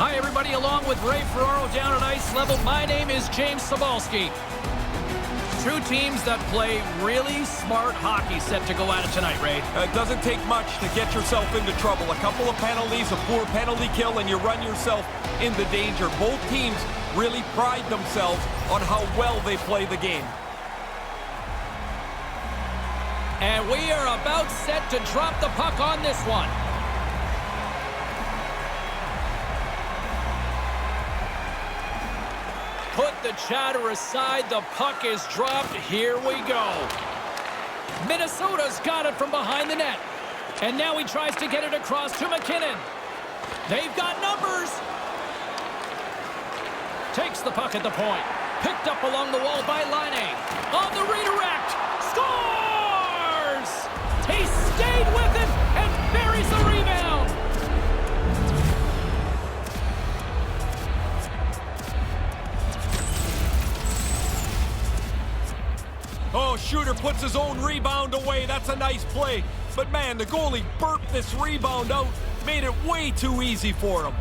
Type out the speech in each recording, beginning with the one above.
Hi, everybody, along with Ray Ferraro down at ice level. My name is James Cebulski. Two teams that play really smart hockey set to go at it tonight, Ray. It doesn't take much to get yourself into trouble. A couple of penalties, a poor penalty kill, and you run yourself into danger. Both teams really pride themselves on how well they play the game. And we are about set to drop the puck on this one. Put the chatter aside. The puck is dropped. Here we go. Minnesota's got it from behind the net. And now he tries to get it across to McKinnon. They've got numbers. Takes the puck at the point. Picked up along the wall by Laine. On the redirect. Scores! He stayed with it and buries the rebound. Oh, Shooter puts his own rebound away. That's a nice play. But man, the goalie burped this rebound out. Made it way too easy for him.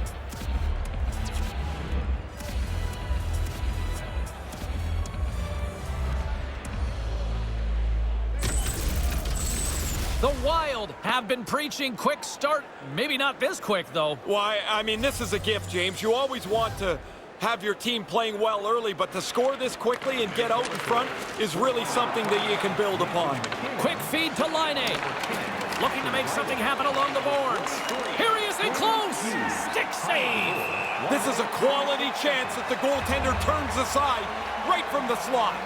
The Wild have been preaching quick start. Maybe not this quick, though. Why, I mean, this is a gift, James. You always want to have your team playing well early, but to score this quickly and get out in front is really something that you can build upon. Quick feed to Laine. Looking to make something happen along the boards. Here he is in close. Stick save. This is a quality chance that the goaltender turns aside right from the slot.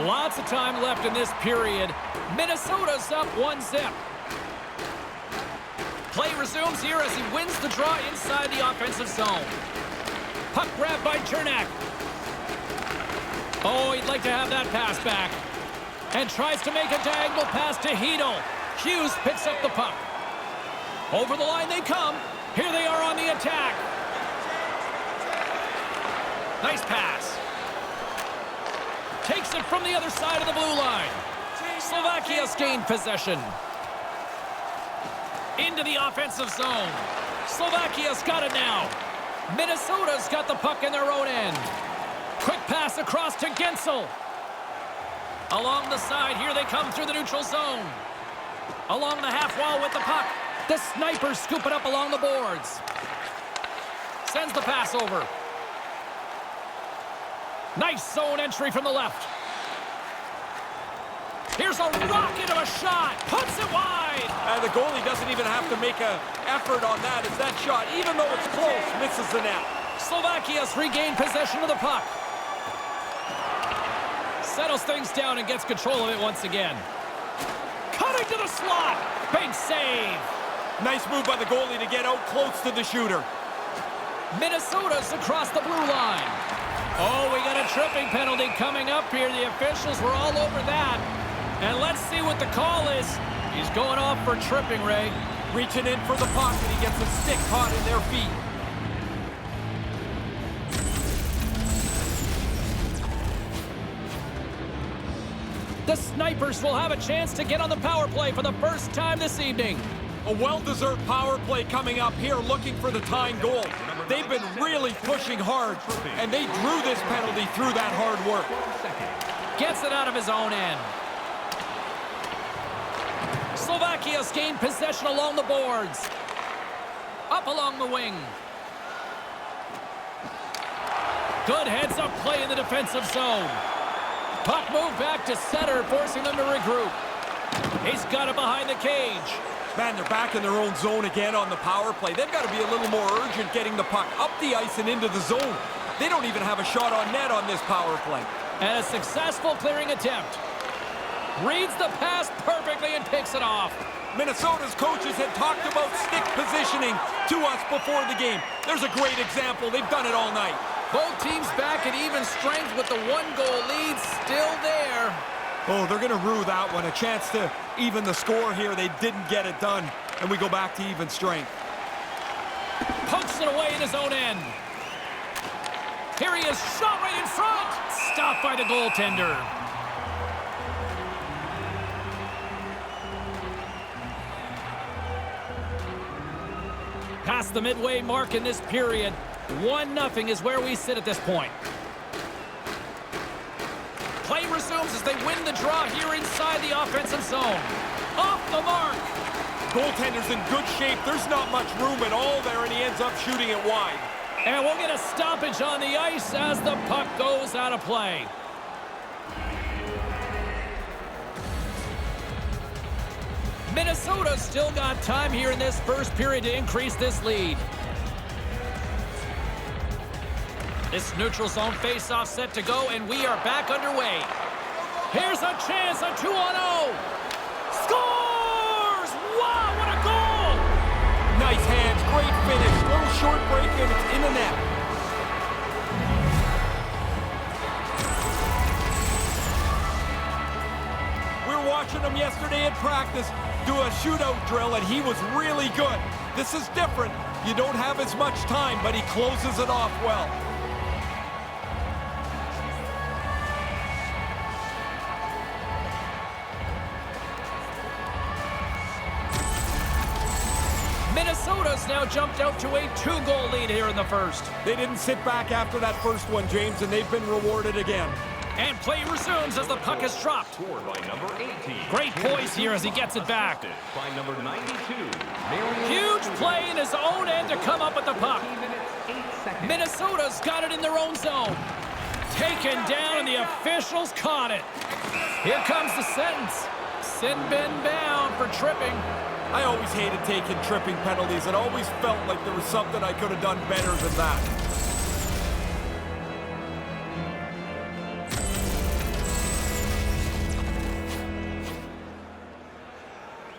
Lots of time left in this period. Minnesota's up 1-0. Play resumes here as he wins the draw inside the offensive zone. Puck grabbed by Cernak. Oh, he'd like to have that pass back. And tries to make a diagonal pass to Hedl. Hughes picks up the puck. Over the line they come. Here they are on the attack. Nice pass. Takes it from the other side of the blue line. Slovakia's gained possession. Into the offensive zone. Slovakia's got it now. Minnesota's got the puck in their own end. Quick pass across to Gensel. Along the side, here they come through the neutral zone. Along the half wall with the puck. The Snipers scoop it up along the boards. Sends the pass over. Nice zone entry from the left. Here's a rocket of a shot. Puts it wide. And the goalie doesn't even have to make an effort on that as that shot, even though it's close, misses the net. Slovakia's regained possession of the puck. Settles things down and gets control of it once again. Cutting to the slot. Big save. Nice move by the goalie to get out close to the shooter. Minnesota's across the blue line. Oh, we got a tripping penalty coming up here. The officials were all over that. And let's see what the call is. He's going off for tripping, Ray. Reaching in for the puck, and he gets a stick caught in their feet. The Snipers will have a chance to get on the power play for the first time this evening. A well-deserved power play coming up here, looking for the tying goal. They've been really pushing hard, and they drew this penalty through that hard work. Gets it out of his own end. Slovakia's gained possession along the boards. Up along the wing. Good heads-up play in the defensive zone. Puck moved back to center, forcing them to regroup. He's got it behind the cage. Man, they're back in their own zone again on the power play. They've got to be a little more urgent getting the puck up the ice and into the zone. They don't even have a shot on net on this power play. And a successful clearing attempt. Reads the pass perfectly and picks it off. Minnesota's coaches had talked about stick positioning to us before the game. There's a great example. They've done it all night. Both teams back at even strength with the one-goal lead still there. Oh, they're going to rue that one. A chance to even the score here. They didn't get it done. And we go back to even strength. Pokes it away in his own end. Here he is, shot right in front. Stopped by the goaltender. Past the midway mark in this period, 1-0 is where we sit at this point. Play resumes as they win the draw here inside the offensive zone. Off the mark. Goaltender's in good shape. There's not much room at all there, and he ends up shooting it wide. And we'll get a stoppage on the ice as the puck goes out of play. Minnesota's still got time here in this first period to increase this lead. This neutral zone face-off set to go, and we are back underway. Here's a chance, a 2-on-0. Scores! Wow, what a goal! Nice hands, great finish. Little short break, and it's in the net. We were watching him yesterday at practice do a shootout drill, and he was really good. This is different. You don't have as much time, but he closes it off well. Minnesota's now jumped out to a 2-goal lead here in the first. They didn't sit back after that first one, James, and they've been rewarded again. And play resumes as the puck is dropped. By number 18. Great poise here as he gets it back. By number 92. Huge play in his own end to come up with the puck. Minnesota's got it in their own zone. Taken down, and the officials caught it. Here comes the sentence. Sin bin bound for tripping. I always hated taking tripping penalties. It always felt like there was something I could have done better than that.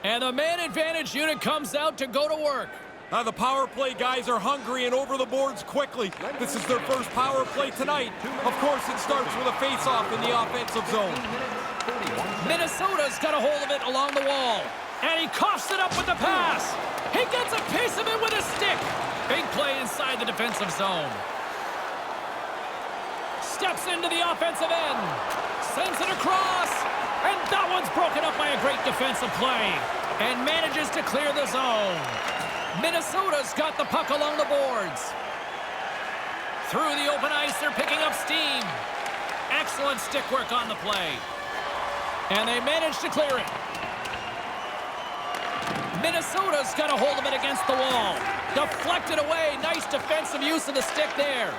And the man advantage unit comes out to go to work. The power play guys are hungry and over the boards quickly. This is their first power play tonight. Of course, it starts with a face-off in the offensive zone. Minnesota's got a hold of it along the wall. And he coughs it up with the pass. He gets a piece of it with his stick. Big play inside the defensive zone. Steps into the offensive end. Sends it across. And that one's broken up by a great defensive play. And manages to clear the zone. Minnesota's got the puck along the boards. Through the open ice, they're picking up steam. Excellent stick work on the play. And they manage to clear it. Minnesota's got a hold of it against the wall. Deflected away. Nice defensive use of the stick there.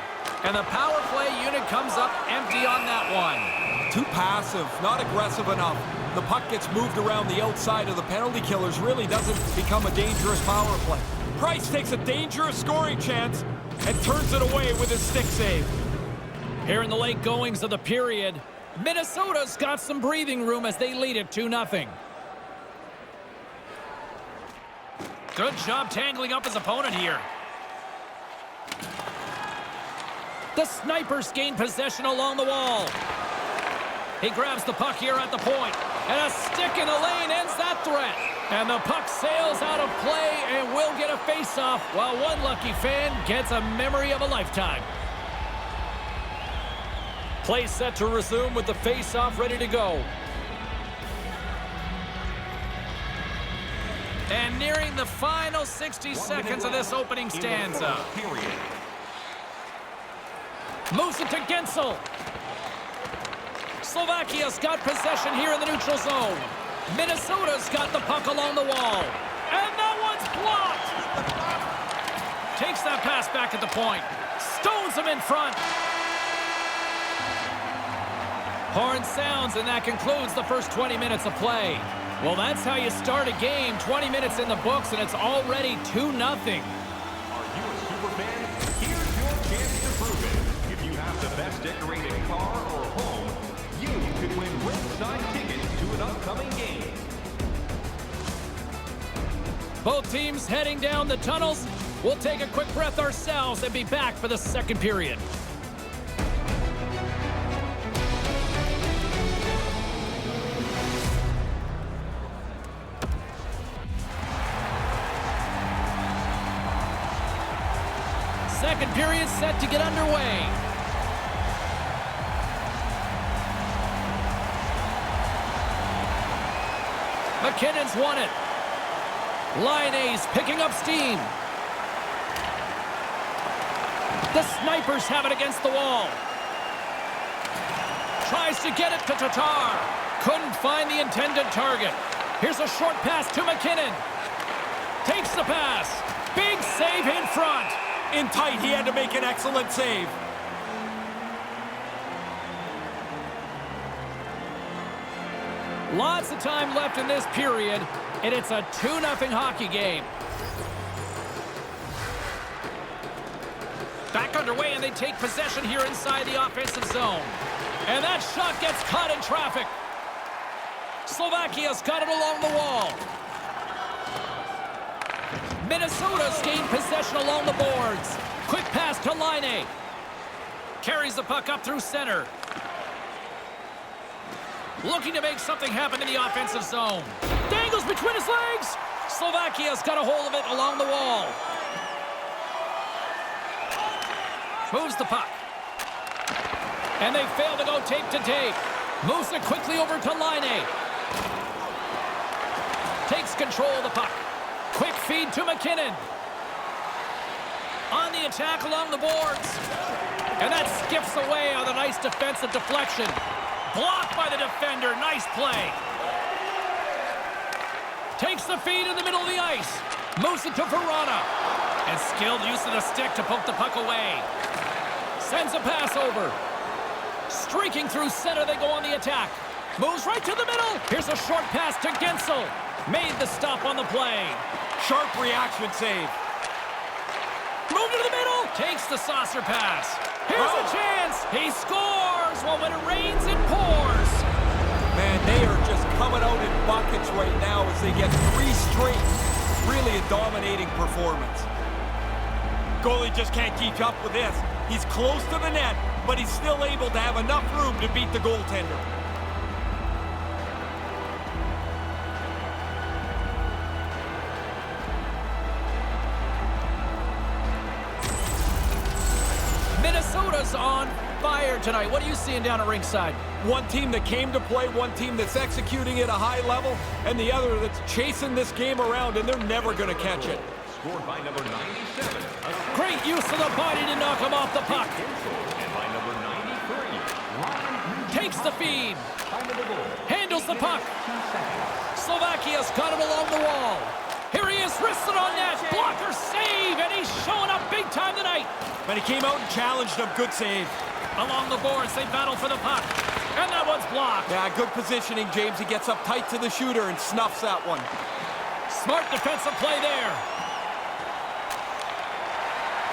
And the power play unit comes up empty on that one. Too passive, not aggressive enough. The puck gets moved around the outside of the penalty killers. Really doesn't become a dangerous power play. Price takes a dangerous scoring chance and turns it away with his stick save. Here in the late goings of the period, Minnesota's got some breathing room as they lead it 2-0. Good job tangling up his opponent here. The Snipers gain possession along the wall. He grabs the puck here at the point. And a stick in the lane ends that threat. And the puck sails out of play and will get a face-off, while one lucky fan gets a memory of a lifetime. Play set to resume with the face-off ready to go. And nearing the final 60 seconds of this opening stanza. Moves it to Gensel. Slovakia's got possession here in the neutral zone. Minnesota's got the puck along the wall. And that one's blocked. Takes that pass back at the point. Stones him in front. Horn sounds, and that concludes the first 20 minutes of play. Well, that's how you start a game. 20 minutes in the books, and it's already 2-0. Are you a super fan? Here's your chance to prove it. If you have the best decorated car or home, you could win ringside tickets to an upcoming game. Both teams heading down the tunnels. We'll take a quick breath ourselves and be back for the second period. Second period set to get underway. McKinnon's won it. Line A's picking up steam. The snipers have it against the wall. Tries to get it to Tatar. Couldn't find the intended target. Here's a short pass to McKinnon. Takes the pass. Big save in front. In tight, he had to make an excellent save. Lots of time left in this period, and it's a 2-0 hockey game. Back underway, and they take possession here inside the offensive zone. And that shot gets caught in traffic. Slovakia's got it along the wall. Minnesota's gained possession along the boards. Quick pass to Laine. Carries the puck up through center. Looking to make something happen in the offensive zone. Dangles between his legs. Slovakia's got a hold of it along the wall. Moves the puck. And they fail to go tape to tape. Moves it quickly over to Laine. Takes control of the puck. Quick feed to McKinnon. On the attack along the boards. And that skips away on a nice defensive deflection. Blocked by the defender. Nice play. Takes the feed in the middle of the ice. Moves it to Verona. And skilled use of the stick to poke the puck away. Sends a pass over. Streaking through center, they go on the attack. Moves right to the middle. Here's a short pass to Gensel. Made the stop on the play. Sharp reaction save. Move to the middle. Takes the saucer pass. Here's a chance. He scores. Well, when it rains, it pours. Man, they are just coming out in buckets right now as they get 3 straight. Really a dominating performance. Goalie just can't keep up with this. He's close to the net, but he's still able to have enough room to beat the goaltender. Minnesota's on fire tonight. What are you seeing down at ringside? One team that came to play, one team that's executing at a high level, and the other that's chasing this game around, and they're never going to catch it. Scored by number 97. Great use of the body to knock him off the puck. And by number 93. Takes the feed. Handles the puck. Slovakia's got him along the wall. Here he is, wristed on net. Blocker save, and he's showing up big time tonight. But he came out and challenged him. Good save. Along the boards, they battle for the puck. And that one's blocked. Yeah, good positioning, James. He gets up tight to the shooter and snuffs that one. Smart defensive play there.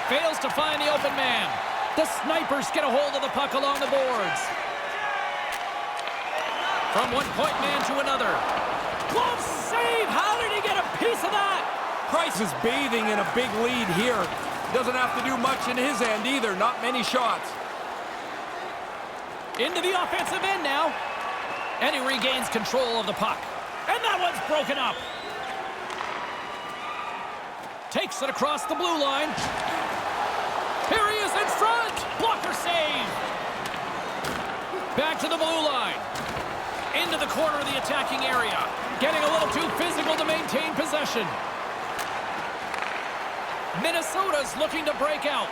Fails to find the open man. The snipers get a hold of the puck along the boards. From one point man to another. Glove save! How did he get a piece of that? Price is bathing in a big lead here. Doesn't have to do much in his end either. Not many shots. Into the offensive end now. And he regains control of the puck. And that one's broken up. Takes it across the blue line. Here he is in front. Blocker save. Back to the blue line. Into the corner of the attacking area. Getting a little too physical to maintain possession. Minnesota's looking to break out.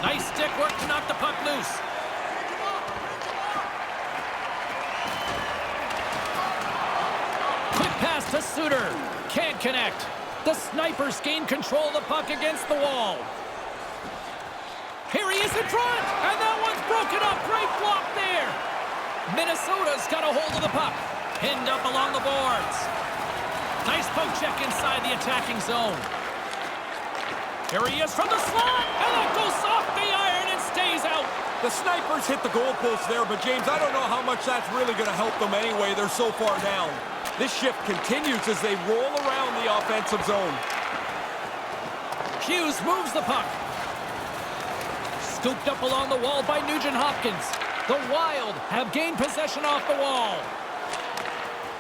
Nice stick work to knock the puck loose. Quick pass to Suter. Can't connect. The snipers gain control of the puck against the wall. Here he is in front, and that one's broken up. Great block there. Minnesota's got a hold of the puck. Pinned up along the boards. Nice poke check inside the attacking zone. Here he is from the slot, and that goes off the iron and stays out. The snipers hit the goalpost there, but James, I don't know how much that's really going to help them anyway. They're so far down. This shift continues as they roll around the offensive zone. Hughes moves the puck. Scooped up along the wall by Nugent-Hopkins. The Wild have gained possession off the wall.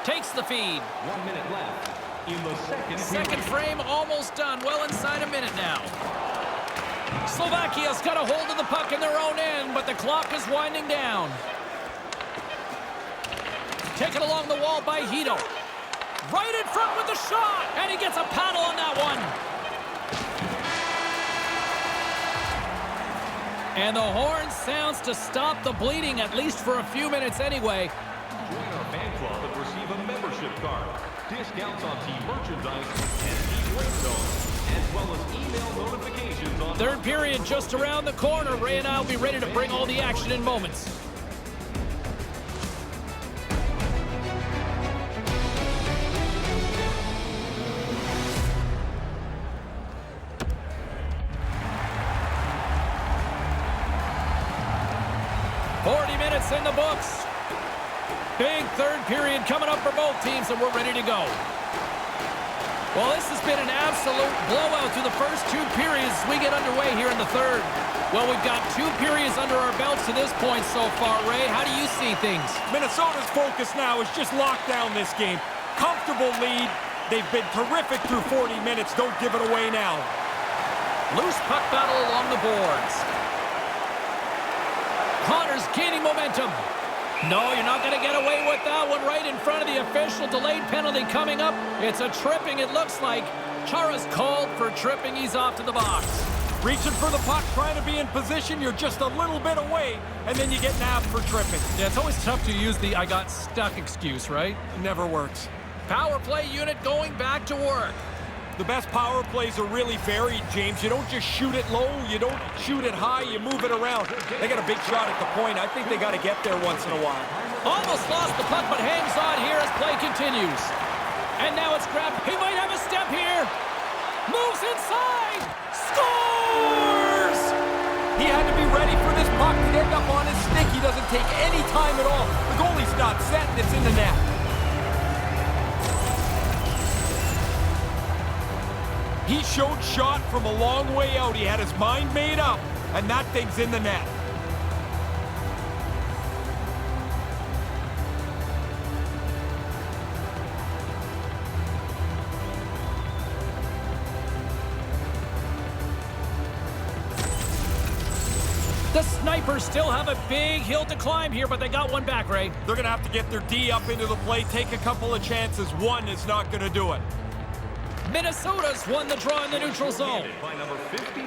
Takes the feed. 1 minute left in the Second frame almost done. Well inside a minute now. Slovakia's got a hold of the puck in their own end, but the clock is winding down. Taken along the wall by Hito. Right in front with the shot, and he gets a paddle on that one. And the horn sounds to stop the bleeding, at least for a few minutes anyway. Join our fan club and receive a membership card, discounts on team merchandise, and team ring zones, as well as email notifications on... Third period just around the corner. Ray and I will be ready to bring all the action in moments. In the books. Big third period coming up for both teams, and we're ready to go. Well, this has been an absolute blowout through the first two periods as we get underway here in the third. Well, we've got two periods under our belts to this point so far. Ray, how do you see things? Minnesota's focus now is just lock down this game. Comfortable lead. They've been terrific through 40 minutes. Don't give it away now. Loose puck battle along the boards. Connor's gaining momentum. No, you're not going to get away with that one right in front of the official. Delayed penalty coming up. It's a tripping, it looks like. Chara's called for tripping. He's off to the box. Reaching for the puck, trying to be in position. You're just a little bit away, and then you get nabbed for tripping. Yeah, it's always tough to use the I got stuck excuse, right? It never works. Power play unit going back to work. The best power plays are really varied, James. You don't just shoot it low, you don't shoot it high, you move it around. They got a big shot at the point. I think they got to get there once in a while. Almost lost the puck, but hangs on here as play continues. And now it's grabbed. He might have a step here. Moves inside. Scores! He had to be ready for this puck to end up on his stick. He doesn't take any time at all. The goalie's not set, and it's in the net. He showed shot from a long way out. He had his mind made up, and that thing's in the net. The Snipers still have a big hill to climb here, but they got one back, Ray. They're going to have to get their D up into the play, take a couple of chances. One is not going to do it. Minnesota's won the draw in the neutral zone. By number 52.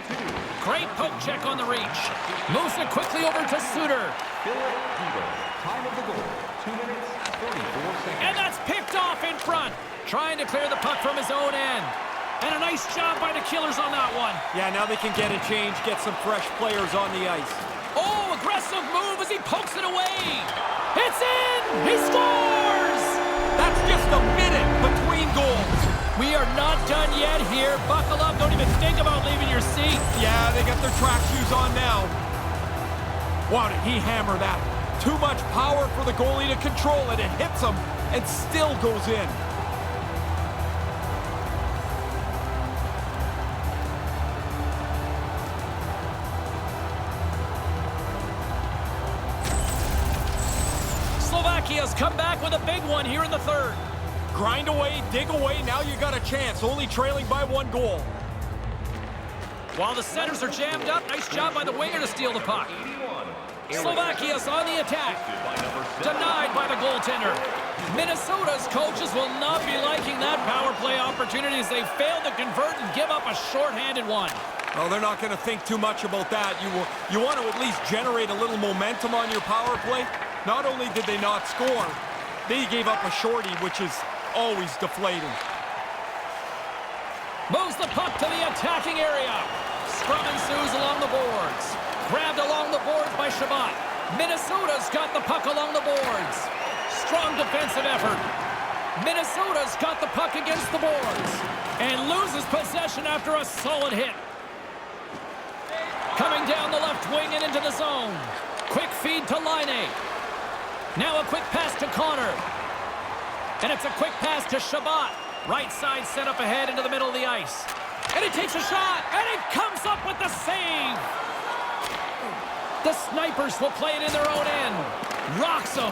Great poke check on the reach. Moves it quickly over to Suter. Time of the goal, 2 minutes, 44 seconds. And that's picked off in front. Trying to clear the puck from his own end. And a nice job by the Killers on that one. Yeah, now they can get a change, get some fresh players on the ice. Oh, aggressive move as he pokes it away. It's in! He scores! That's just a minute between goals. We are not done yet here. Buckle up. Don't even think about leaving your seat. Yeah, they got their track shoes on now. Wow, did he hammer that? Too much power for the goalie to control it. It hits him and still goes in. Slovakia's come back with a big one here in the third. Grind away, dig away, now you got a chance, only trailing by 1 goal. While the centers are jammed up, nice job by the winger to steal the puck. Slovakia's on the attack. Denied by the goaltender. Minnesota's coaches will not be liking that power play opportunity as they fail to convert and give up a shorthanded one. Oh, they're not going to think too much about that. You want to at least generate a little momentum on your power play. Not only did they not score, they gave up a shorty, which is always deflating. Moves the puck to the attacking area. Scrum ensues along the boards. Grabbed along the boards by Shabbat. Minnesota's got the puck along the boards. Strong defensive effort. Minnesota's got the puck against the boards. And loses possession after a solid hit. Coming down the left wing and into the zone. Quick feed to Laine. Now a quick pass to Connor. And it's a quick pass to Shabbat. Right side set up ahead into the middle of the ice. And he takes a shot, and it comes up with the save. The Snipers will play it in their own end. Rocks them.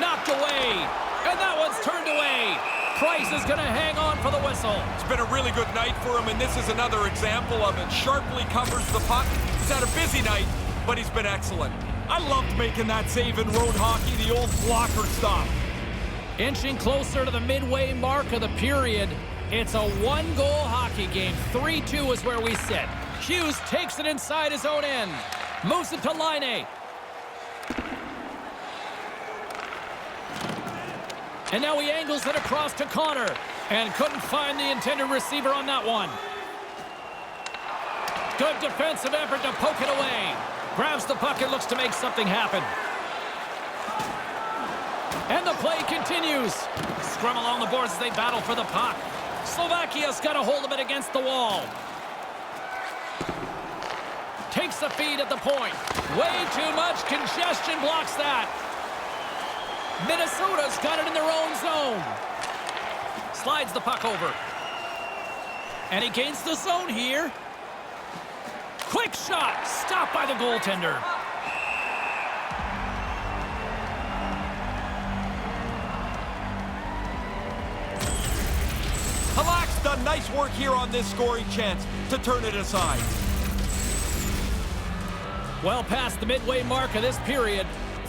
Knocked away. And that one's turned away. Price is going to hang on for the whistle. It's been a really good night for him, and this is another example of it. Sharply covers the puck. He's had a busy night, but he's been excellent. I loved making that save in road hockey, the old blocker stop. Inching closer to the midway mark of the period. It's a 1-goal hockey game. 3-2 is where we sit. Hughes takes it inside his own end. Moves it to Line. And now he angles it across to Connor. And couldn't find the intended receiver on that one. Good defensive effort to poke it away. Grabs the puck and looks to make something happen. And the play continues. Scrum along the boards as they battle for the puck. Slovakia's got a hold of it against the wall. Takes the feed at the point. Way too much congestion blocks that. Minnesota's got it in their own zone. Slides the puck over. And he gains the zone here. Quick shot. Stopped by the goaltender. Halak's done nice work here on this scoring chance to turn it aside. Well past the midway mark of this period,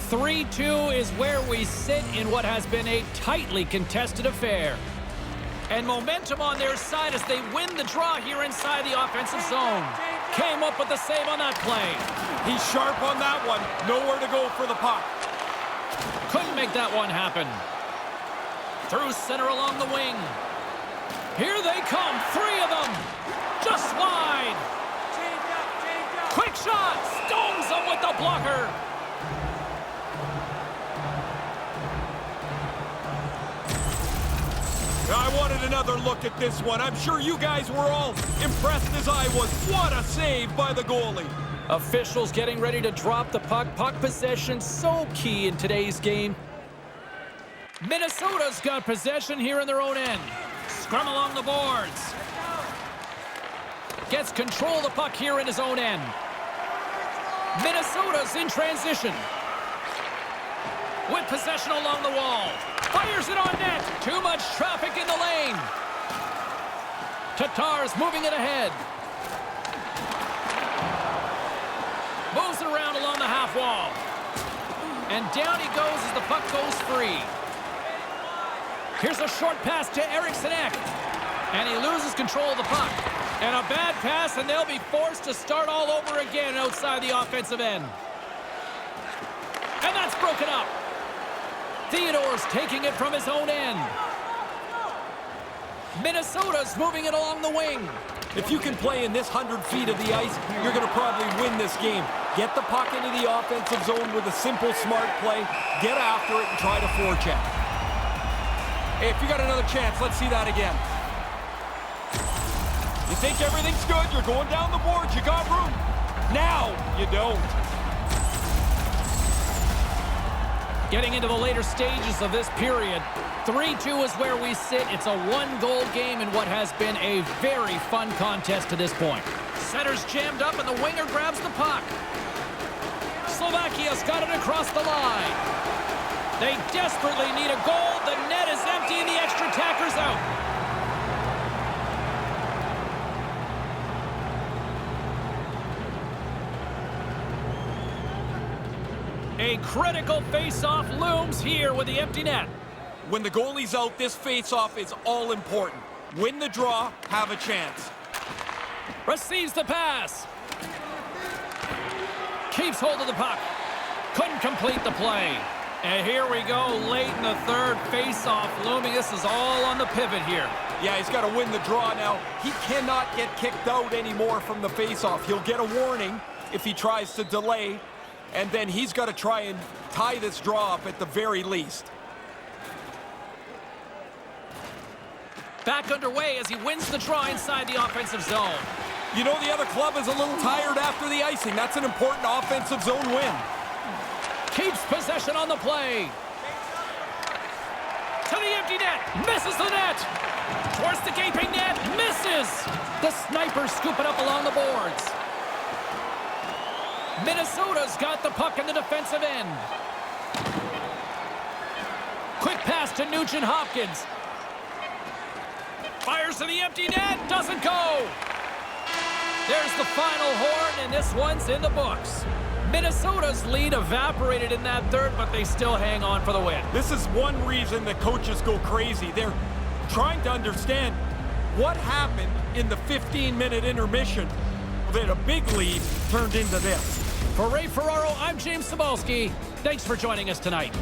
3-2 is where we sit in what has been a tightly contested affair. And momentum on their side as they win the draw here inside the offensive zone. Came up with the save on that play. He's sharp on that one. Nowhere to go for the puck. Couldn't make that one happen. Through center along the wing. Here they come, 3 of them. Just wide. Quick shot, stones them with the blocker. I wanted another look at this one. I'm sure you guys were all impressed as I was. What a save by the goalie. Officials getting ready to drop the puck. Puck possession so key in today's game. Minnesota's got possession here in their own end. Scrum along the boards. Gets control of the puck here in his own end. Minnesota's in transition. With possession along the wall. Fires it on net. Too much traffic in the lane. Tatar's moving it ahead. Moves it around along the half wall. And down he goes as the puck goes free. Here's a short pass to Eriksson Ek. And he loses control of the puck. And a bad pass, and they'll be forced to start all over again outside the offensive end. And that's broken up. Theodore's taking it from his own end. Minnesota's moving it along the wing. If you can play in this 100 feet of the ice, you're going to probably win this game. Get the puck into the offensive zone with a simple, smart play. Get after it and try to forecheck. Hey, if you got another chance, let's see that again. You think everything's good, you're going down the boards, you got room. Now, you don't. Getting into the later stages of this period, 3-2 is where we sit. It's a one-goal game in what has been a very fun contest to this point. Center's jammed up and the winger grabs the puck. Slovakia's got it across the line. They desperately need a goal. The net is empty and the extra attacker's out. A critical face-off looms here with the empty net. When the goalie's out, this face-off is all important. Win the draw, have a chance. Receives the pass. Keeps hold of the puck. Couldn't complete the play. And here we go, late in the third, face-off looming. This is all on the pivot here. Yeah, he's got to win the draw now. He cannot get kicked out anymore from the face-off. He'll get a warning if he tries to delay. And then he's got to try and tie this draw up at the very least. Back underway as he wins the draw inside the offensive zone. You know, the other club is a little tired after the icing. That's an important offensive zone win. Keeps possession on the play. To the empty net. Misses the net. Towards the gaping net. Misses. The sniper scoop it up along the boards. Minnesota's got the puck in the defensive end. Quick pass to Nugent Hopkins. Fires to the empty net. Doesn't go. There's the final horn, and this one's in the books. Minnesota's lead evaporated in that third, but they still hang on for the win. This is one reason the coaches go crazy. They're trying to understand what happened in the 15-minute intermission that a big lead turned into this. For Ray Ferraro, I'm James Cebulski. Thanks for joining us tonight.